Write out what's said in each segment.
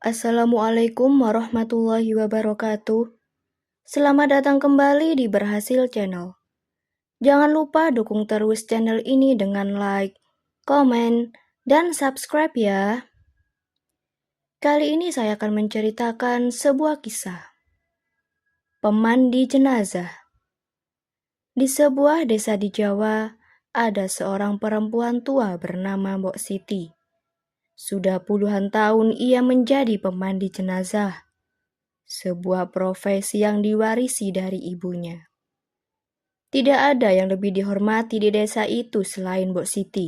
Assalamualaikum warahmatullahi wabarakatuh. Selamat datang kembali di Berhasil Channel. Jangan lupa dukung terus channel ini dengan like, komen, dan subscribe ya. Kali ini saya akan menceritakan sebuah kisah. Pemandi jenazah. Di sebuah desa di Jawa, ada seorang perempuan tua bernama Mbok Siti. Sudah puluhan tahun ia menjadi pemandi jenazah, sebuah profesi yang diwarisi dari ibunya. Tidak ada yang lebih dihormati di desa itu selain Mbok Siti.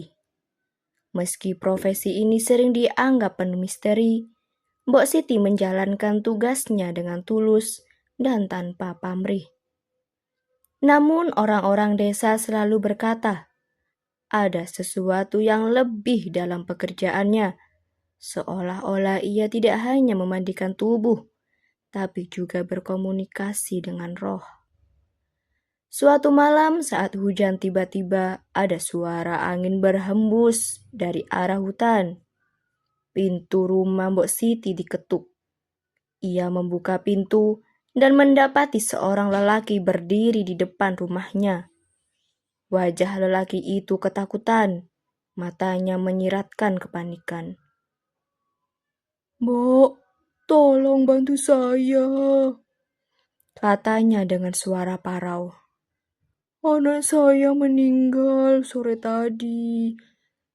Meski profesi ini sering dianggap penuh misteri, Mbok Siti menjalankan tugasnya dengan tulus dan tanpa pamrih. Namun orang-orang desa selalu berkata, ada sesuatu yang lebih dalam pekerjaannya, seolah-olah ia tidak hanya memandikan tubuh, tapi juga berkomunikasi dengan roh. Suatu malam saat hujan tiba-tiba ada suara angin berhembus dari arah hutan. Pintu rumah Mbok Siti diketuk. Ia membuka pintu dan mendapati seorang lelaki berdiri di depan rumahnya. Wajah lelaki itu ketakutan, matanya menyiratkan kepanikan. "Mbok, tolong bantu saya," katanya dengan suara parau. "Anak saya meninggal sore tadi.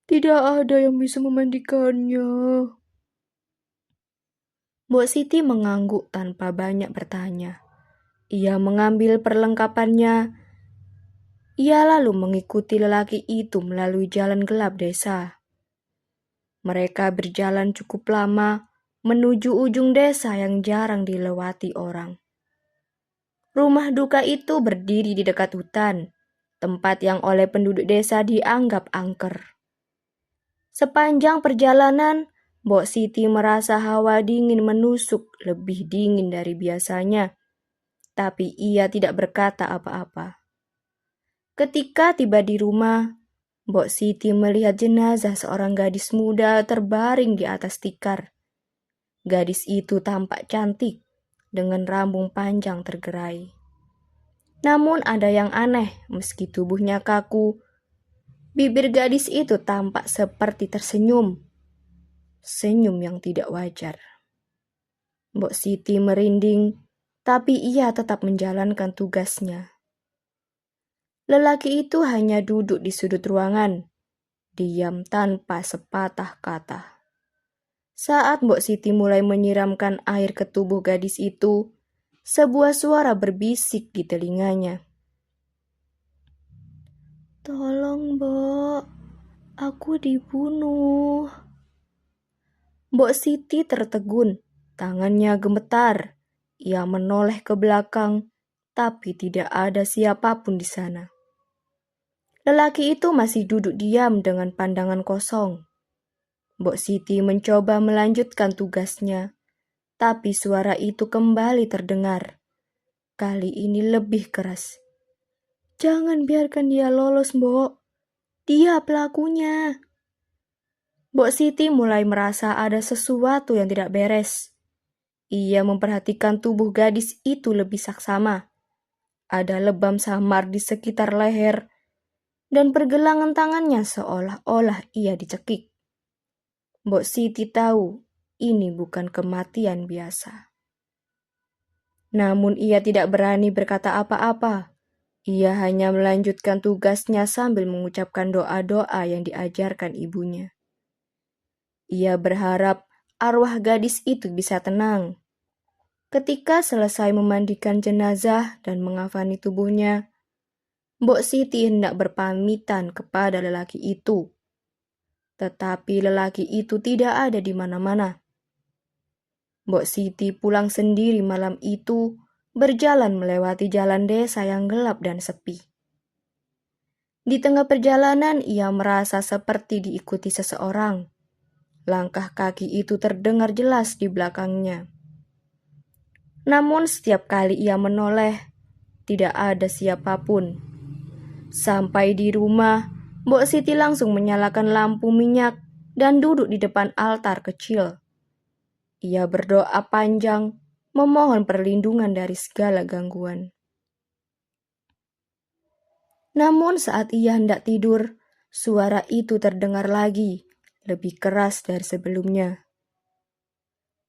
Tidak ada yang bisa memandikannya." Mbok Siti mengangguk tanpa banyak bertanya. Ia mengambil perlengkapannya. Ia lalu mengikuti lelaki itu melalui jalan gelap desa. Mereka berjalan cukup lama menuju ujung desa yang jarang dilewati orang. Rumah duka itu berdiri di dekat hutan, tempat yang oleh penduduk desa dianggap angker. Sepanjang perjalanan, Mbok Siti merasa hawa dingin menusuk lebih dingin dari biasanya, tapi ia tidak berkata apa-apa. Ketika tiba di rumah, Mbok Siti melihat jenazah seorang gadis muda terbaring di atas tikar. Gadis itu tampak cantik, dengan rambut panjang tergerai. Namun ada yang aneh, meski tubuhnya kaku, bibir gadis itu tampak seperti tersenyum. Senyum yang tidak wajar. Mbok Siti merinding, tapi ia tetap menjalankan tugasnya. Lelaki itu hanya duduk di sudut ruangan, diam tanpa sepatah kata. Saat Mbok Siti mulai menyiramkan air ke tubuh gadis itu, sebuah suara berbisik di telinganya. "Tolong, Mbok, aku dibunuh." Mbok Siti tertegun, tangannya gemetar. Ia menoleh ke belakang, tapi tidak ada siapapun di sana. Lelaki itu masih duduk diam dengan pandangan kosong. Mbok Siti mencoba melanjutkan tugasnya, tapi suara itu kembali terdengar. Kali ini lebih keras. "Jangan biarkan dia lolos, Mbok. Dia pelakunya." Mbok Siti mulai merasa ada sesuatu yang tidak beres. Ia memperhatikan tubuh gadis itu lebih saksama. Ada lebam samar di sekitar leher, dan pergelangan tangannya seolah-olah ia dicekik. Mbok Siti tahu ini bukan kematian biasa. Namun ia tidak berani berkata apa-apa. Ia hanya melanjutkan tugasnya sambil mengucapkan doa-doa yang diajarkan ibunya. Ia berharap arwah gadis itu bisa tenang. Ketika selesai memandikan jenazah dan mengafani tubuhnya, Mbok Siti hendak berpamitan kepada lelaki itu. Tetapi lelaki itu tidak ada di mana-mana. Mbok Siti pulang sendiri malam itu, berjalan melewati jalan desa yang gelap dan sepi. Di tengah perjalanan ia merasa seperti diikuti seseorang. Langkah kaki itu terdengar jelas di belakangnya. Namun setiap kali ia menoleh, tidak ada siapapun. Sampai di rumah, Mbok Siti langsung menyalakan lampu minyak dan duduk di depan altar kecil. Ia berdoa panjang, memohon perlindungan dari segala gangguan. Namun saat ia hendak tidur, suara itu terdengar lagi, lebih keras dari sebelumnya.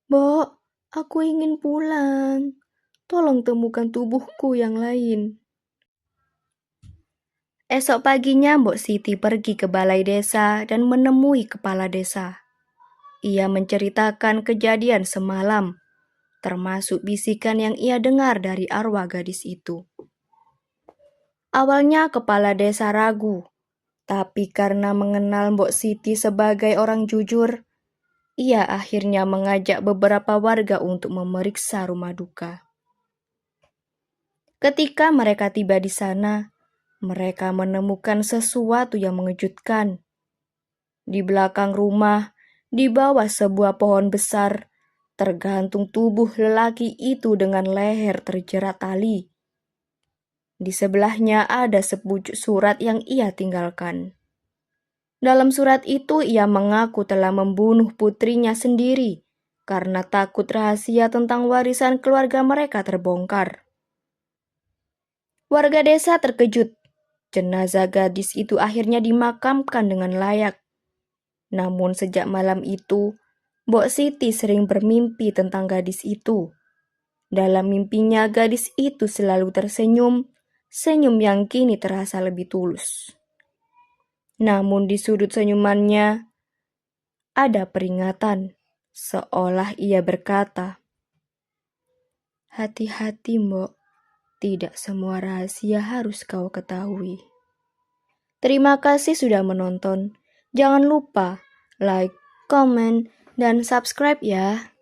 "Mbok, aku ingin pulang. Tolong temukan tubuhku yang lain." Esok paginya Mbok Siti pergi ke balai desa dan menemui kepala desa. Ia menceritakan kejadian semalam, termasuk bisikan yang ia dengar dari arwah gadis itu. Awalnya kepala desa ragu, tapi karena mengenal Mbok Siti sebagai orang jujur, ia akhirnya mengajak beberapa warga untuk memeriksa rumah duka. Ketika mereka tiba di sana, mereka menemukan sesuatu yang mengejutkan. Di belakang rumah, di bawah sebuah pohon besar, tergantung tubuh lelaki itu dengan leher terjerat tali. Di sebelahnya ada sepucuk surat yang ia tinggalkan. Dalam surat itu ia mengaku telah membunuh putrinya sendiri karena takut rahasia tentang warisan keluarga mereka terbongkar. Warga desa terkejut. Jenazah gadis itu akhirnya dimakamkan dengan layak. Namun sejak malam itu, Mbok Siti sering bermimpi tentang gadis itu. Dalam mimpinya gadis itu selalu tersenyum, senyum yang kini terasa lebih tulus. Namun di sudut senyumannya ada peringatan, seolah ia berkata, "Hati-hati Mbok, tidak semua rahasia harus kau ketahui." Terima kasih sudah menonton. Jangan lupa like, comment, dan subscribe ya.